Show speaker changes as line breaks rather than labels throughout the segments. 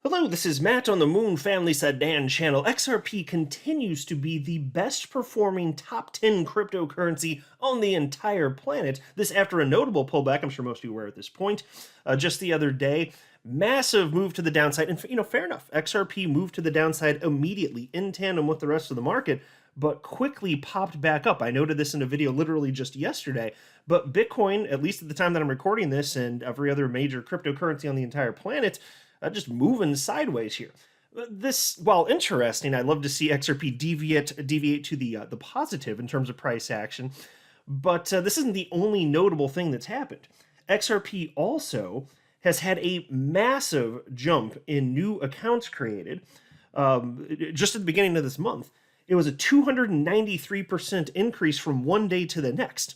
Hello, this is Matt on the Moon Family Sedan channel. XRP continues to be the best performing top 10 cryptocurrency on the entire planet. This after a notable pullback, I'm sure most of you are aware at this point, just the other day. Massive move to the downside. And, fair enough. XRP moved to the downside immediately in tandem with the rest of the market, but quickly popped back up. I noted this in a video literally just yesterday. But Bitcoin, at least at the time that I'm recording this, and every other major cryptocurrency on the entire planet, just moving sideways here. This, while interesting, I'd love to see XRP deviate to the positive in terms of price action, but this isn't the only notable thing that's happened. XRP also has had a massive jump in new accounts created just at the beginning of this month. It was a 293% increase from one day to the next.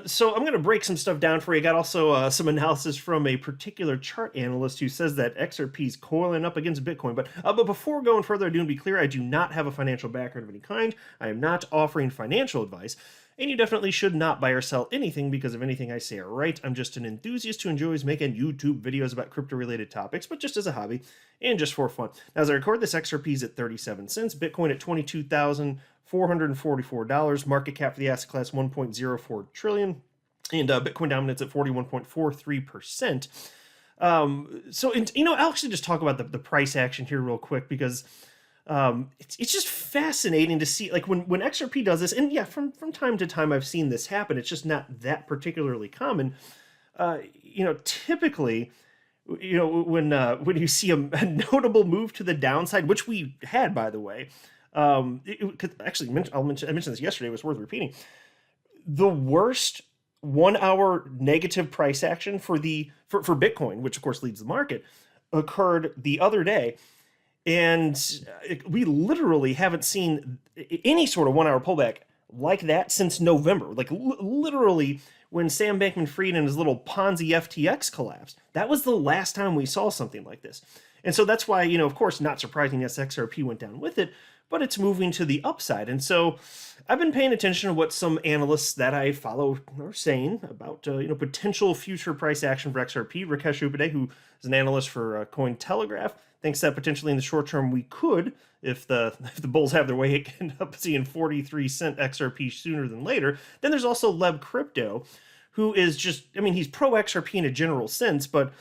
So I'm going to break some stuff down for you. I got also some analysis from a particular chart analyst who says that XRP is coiling up against Bitcoin. But before going further ado, and be clear, I do not have a financial background of any kind. I am not offering financial advice. And you definitely should not buy or sell anything because of anything I say are right. I'm just an enthusiast who enjoys making YouTube videos about crypto-related topics, but just as a hobby and just for fun. Now, as I record this, XRP is at 37 cents, Bitcoin at $22,444, market cap for the asset class 1.04 trillion, and Bitcoin dominance at 41.43%. I'll actually just talk about the price action here real quick because it's just fascinating to see, like, when XRP does this, and yeah, from time to time I've seen this happen. It's just not that particularly common. Typically, when you see a notable move to the downside, which we had, by the way, I mentioned this yesterday. It was worth repeating. The worst 1 hour negative price action for Bitcoin, which of course leads the market, occurred the other day. And we literally haven't seen any sort of 1 hour pullback like that since November. Like literally when Sam Bankman-Fried and his little Ponzi FTX collapsed. That was the last time we saw something like this. And so that's why, of course, not surprising, yes, XRP went down with it, but it's moving to the upside. And so I've been paying attention to what some analysts that I follow are saying about, potential future price action for XRP. Rakesh Upadhyay, who is an analyst for Cointelegraph, thinks that potentially in the short term we could, if the bulls have their way, end up seeing 43-cent XRP sooner than later. Then there's also Leb Crypto, who is just, he's pro XRP in a general sense, but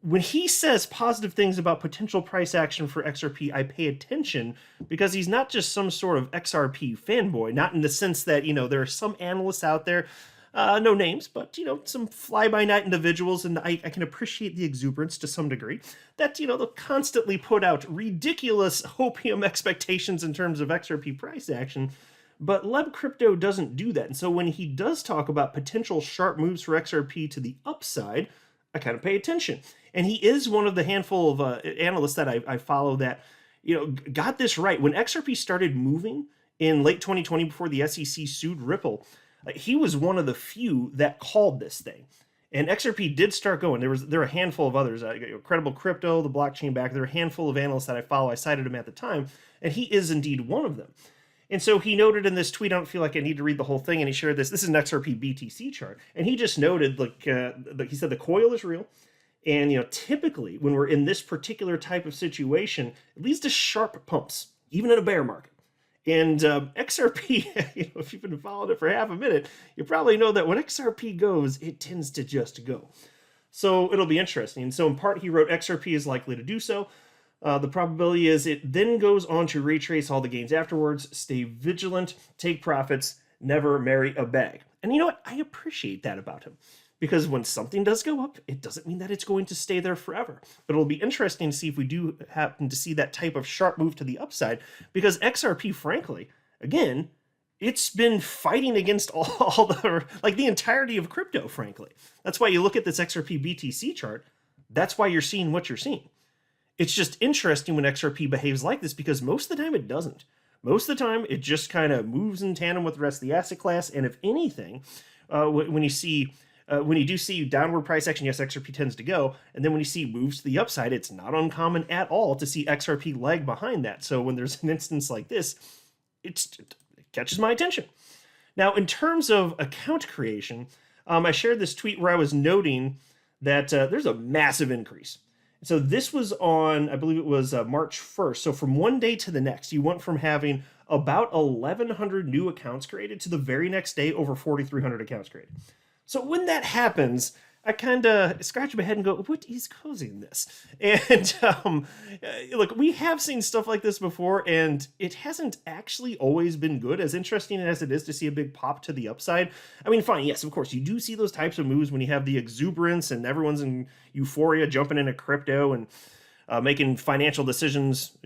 when he says positive things about potential price action for XRP, I pay attention because he's not just some sort of XRP fanboy, not in the sense that, there are some analysts out there, no names, but, some fly-by-night individuals, and I can appreciate the exuberance to some degree, that, they'll constantly put out ridiculous hopium expectations in terms of XRP price action. But Leb Crypto doesn't do that. And so when he does talk about potential sharp moves for XRP to the upside, I kind of pay attention. And he is one of the handful of analysts that I follow that, got this right. When XRP started moving in late 2020 before the SEC sued Ripple, he was one of the few that called this thing. And XRP did start going. There were a handful of others, Credible Crypto, the blockchain backer. There are a handful of analysts that I follow. I cited him at the time, and he is indeed one of them. And so he noted in this tweet, I don't feel like I need to read the whole thing, and he shared this. This is an XRP BTC chart. And he just noted, he said the coil is real. And, typically when we're in this particular type of situation, it leads to sharp pumps, even in a bear market. And XRP, if you've been following it for half a minute, you probably know that when XRP goes, it tends to just go. So it'll be interesting. And so in part, he wrote XRP is likely to do so. The probability is it then goes on to retrace all the gains afterwards. Stay vigilant, take profits, never marry a bag. And you know what? I appreciate that about him. Because when something does go up, it doesn't mean that it's going to stay there forever. But it'll be interesting to see if we do happen to see that type of sharp move to the upside. Because XRP, frankly, again, it's been fighting against all the entirety of crypto, frankly. That's why you look at this XRP BTC chart. That's why you're seeing what you're seeing. It's just interesting when XRP behaves like this because most of the time it doesn't. Most of the time it just kind of moves in tandem with the rest of the asset class. And if anything, when you do see downward price action, yes, XRP tends to go. And then when you see moves to the upside, it's not uncommon at all to see XRP lag behind that. So when there's an instance like this, it catches my attention. Now, in terms of account creation, I shared this tweet where I was noting that there's a massive increase So this was on, I believe it was March 1st. So from one day to the next, you went from having about 1,100 new accounts created to the very next day over 4,300 accounts created. So when that happens, I kind of scratch my head and go, "What is causing this?" And look, we have seen stuff like this before, and it hasn't actually always been good. As interesting as it is to see a big pop to the upside, I mean, fine, yes, of course, you do see those types of moves when you have the exuberance and everyone's in euphoria, jumping into crypto and making financial decisions,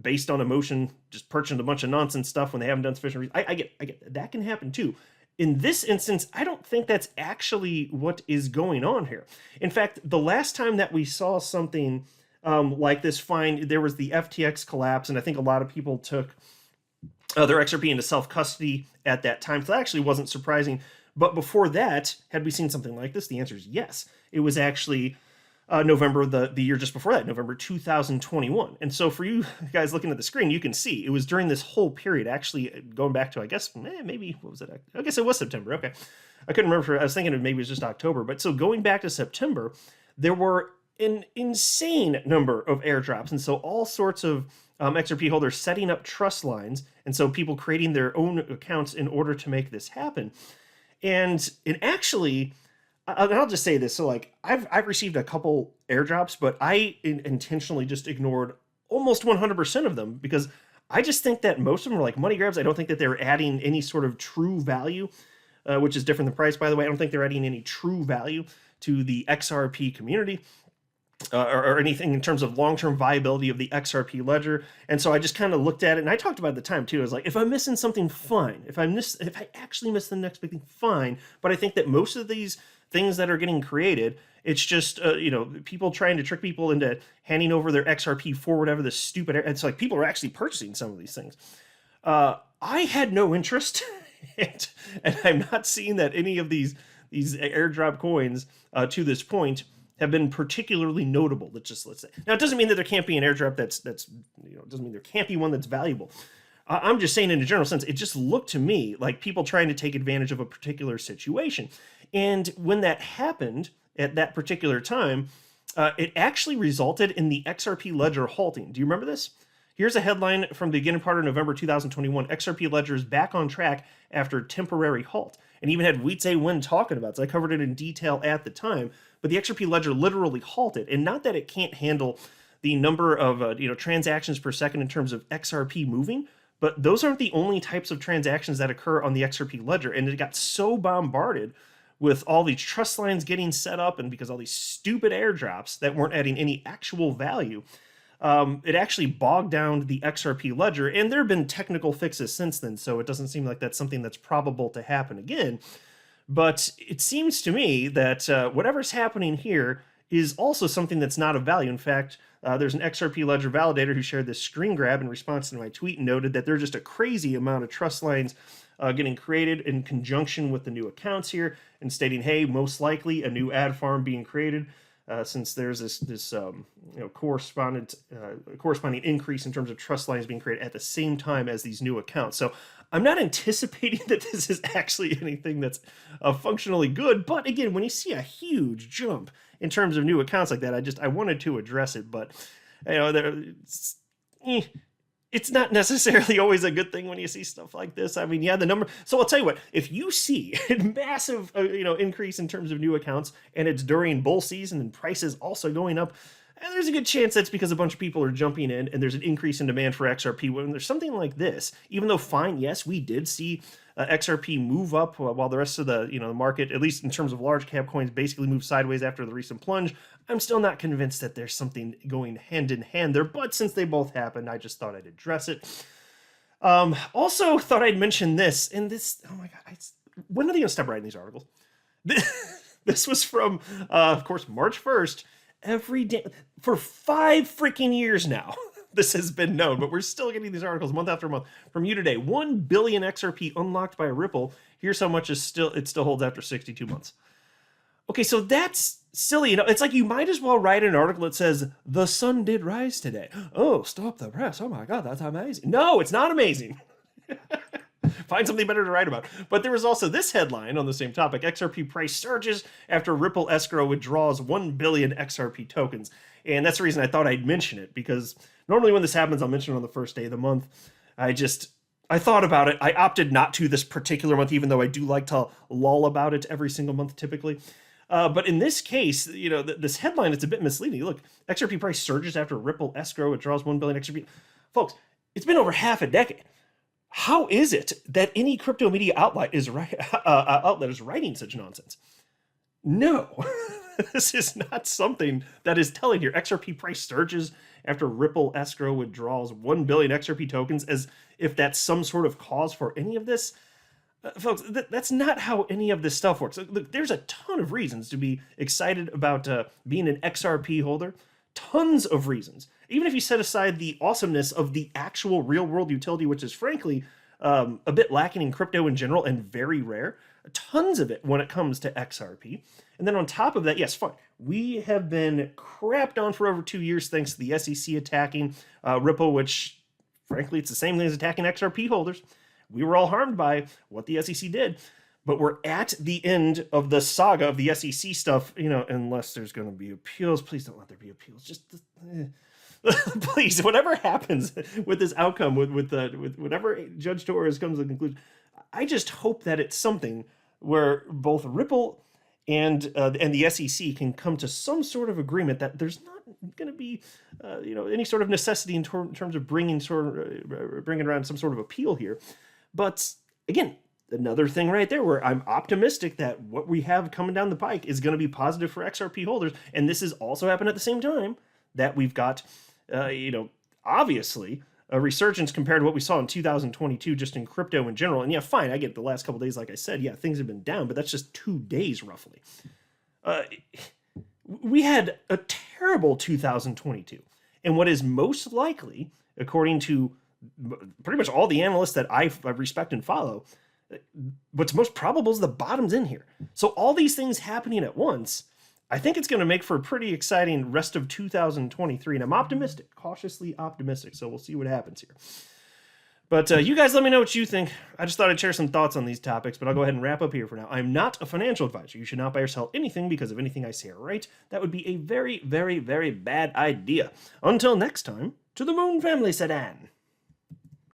based on emotion, just purchasing a bunch of nonsense stuff when they haven't done sufficient research. I get that can happen too. In this instance, I don't think that's actually what is going on here. In fact, the last time that we saw something like this, there was the FTX collapse, and I think a lot of people took their XRP into self-custody at that time. So that actually wasn't surprising. But before that, had we seen something like this? The answer is yes. It was actually November, the year just before that, November 2021. And so for you guys looking at the screen, you can see it was during this whole period, actually going back to, I guess, maybe, what was it? I guess it was September. Okay. I couldn't remember. I was thinking maybe it was just October. But so going back to September, there were an insane number of airdrops. And so all sorts of XRP holders setting up trust lines. And so people creating their own accounts in order to make this happen. And actually, I'll just say this. So like I've received a couple airdrops, but I intentionally just ignored almost 100% of them because I just think that most of them are like money grabs. I don't think that they're adding any sort of true value, which is different than price, by the way. I don't think they're adding any true value to the XRP community. Or anything in terms of long-term viability of the XRP ledger. And so I just kind of looked at it, and I talked about it at the time too. I was like, if I'm missing something, fine. If I actually miss the next big thing, fine. But I think that most of these things that are getting created, it's just people trying to trick people into handing over their XRP for whatever the stupid. It's like people are actually purchasing some of these things. I had no interest, and I'm not seeing that any of these airdrop coins to this point have been particularly notable. Let's say. Now, it doesn't mean that there can't be an airdrop that's it doesn't mean there can't be one that's valuable. I'm just saying in a general sense, it just looked to me like people trying to take advantage of a particular situation. And when that happened at that particular time, it actually resulted in the XRP ledger halting. Do you remember this? Here's a headline from the beginning part of November 2021. XRP ledger is back on track after temporary halt. And even had Wietse Wen talking about it. So I covered it in detail at the time. But the XRP ledger literally halted. And not that it can't handle the number of transactions per second in terms of XRP moving, but those aren't the only types of transactions that occur on the XRP ledger. And it got so bombarded with all these trust lines getting set up and because all these stupid airdrops that weren't adding any actual value, it actually bogged down the XRP ledger. And there have been technical fixes since then, so it doesn't seem like that's something that's probable to happen again. But it seems to me that whatever's happening here is also something that's not of value. In fact, there's an XRP ledger validator who shared this screen grab in response to my tweet and noted that there's just a crazy amount of trust lines getting created in conjunction with the new accounts here, and stating, hey, most likely a new ad farm being created since there's this corresponding increase in terms of trust lines being created at the same time as these new accounts. So I'm not anticipating that this is actually anything that's functionally good. But again, when you see a huge jump in terms of new accounts like that, I wanted to address it. But it's not necessarily always a good thing when you see stuff like this. I mean, yeah, the number. So I'll tell you what, if you see a massive, increase in terms of new accounts and it's during bull season and prices also going up, there's a good chance that's because a bunch of people are jumping in and there's an increase in demand for XRP. When there's something like this, even though fine, yes, we did see XRP move up while the rest of the the market, at least in terms of large cap coins, basically moved sideways after the recent plunge. I'm still not convinced that there's something going hand in hand there, but since they both happened, I just thought I'd address it. Also thought I'd mention this, and this, oh my God, when are they gonna stop writing these articles? This was from, of course, March 1st. Every day for 5 freaking years now, this has been known, but we're still getting these articles month after month from you today. 1 billion XRP unlocked by Ripple. Here's how much it still holds after 62 months. Okay, so that's silly. It's like you might as well write an article that says the sun did rise today. Oh, stop the press. Oh my God, that's amazing. No, it's not amazing. find something better to write about. But there was also this headline on the same topic: XRP price surges after Ripple escrow withdraws 1 billion XRP tokens. And that's the reason I thought I'd mention it, because normally when this happens, I'll mention it on the first day of the month. I thought about it. I opted not to this particular month, even though I do like to lull about it every single month typically. But in this case, this headline, it's a bit misleading. Look, XRP price surges after Ripple escrow withdraws 1 billion XRP. Folks, it's been over half a decade. How is it that any crypto media outlet is writing such nonsense? No, this is not something that is telling here. XRP price surges after Ripple escrow withdraws 1 billion XRP tokens, as if that's some sort of cause for any of this. Folks, that's not how any of this stuff works. Look, there's a ton of reasons to be excited about being an XRP holder. Tons of reasons. Even if you set aside the awesomeness of the actual real-world utility, which is frankly a bit lacking in crypto in general and very rare. Tons of it when it comes to XRP. And then on top of that, yes, fine. We have been crapped on for over 2 years thanks to the SEC attacking Ripple, which frankly, it's the same thing as attacking XRP holders. We were all harmed by what the SEC did. But we're at the end of the saga of the SEC stuff, unless there's going to be appeals. Please don't let there be appeals. Just please, whatever happens with this outcome, with whatever Judge Torres comes to the conclusion, I just hope that it's something where both Ripple and the SEC can come to some sort of agreement that there's not going to be, any sort of necessity in terms of bringing around some sort of appeal here. But again, another thing right there where I'm optimistic that what we have coming down the pike is going to be positive for XRP holders. And this has also happened at the same time that we've got, obviously a resurgence compared to what we saw in 2022, just in crypto in general. And yeah, fine, I get the last couple of days, like I said, yeah, things have been down, but that's just 2 days roughly. We had a terrible 2022. And what is most likely, according to pretty much all the analysts that I respect and follow, what's most probable is the bottom's in here. So all these things happening at once, I think it's going to make for a pretty exciting rest of 2023. And I'm optimistic, cautiously optimistic. So we'll see what happens here. But you guys let me know what you think. I just thought I'd share some thoughts on these topics, but I'll go ahead and wrap up here for now. I'm not a financial advisor. You should not buy or sell anything because of anything I say or write. That would be a very, very, very bad idea. Until next time, to the moon family, said Anne.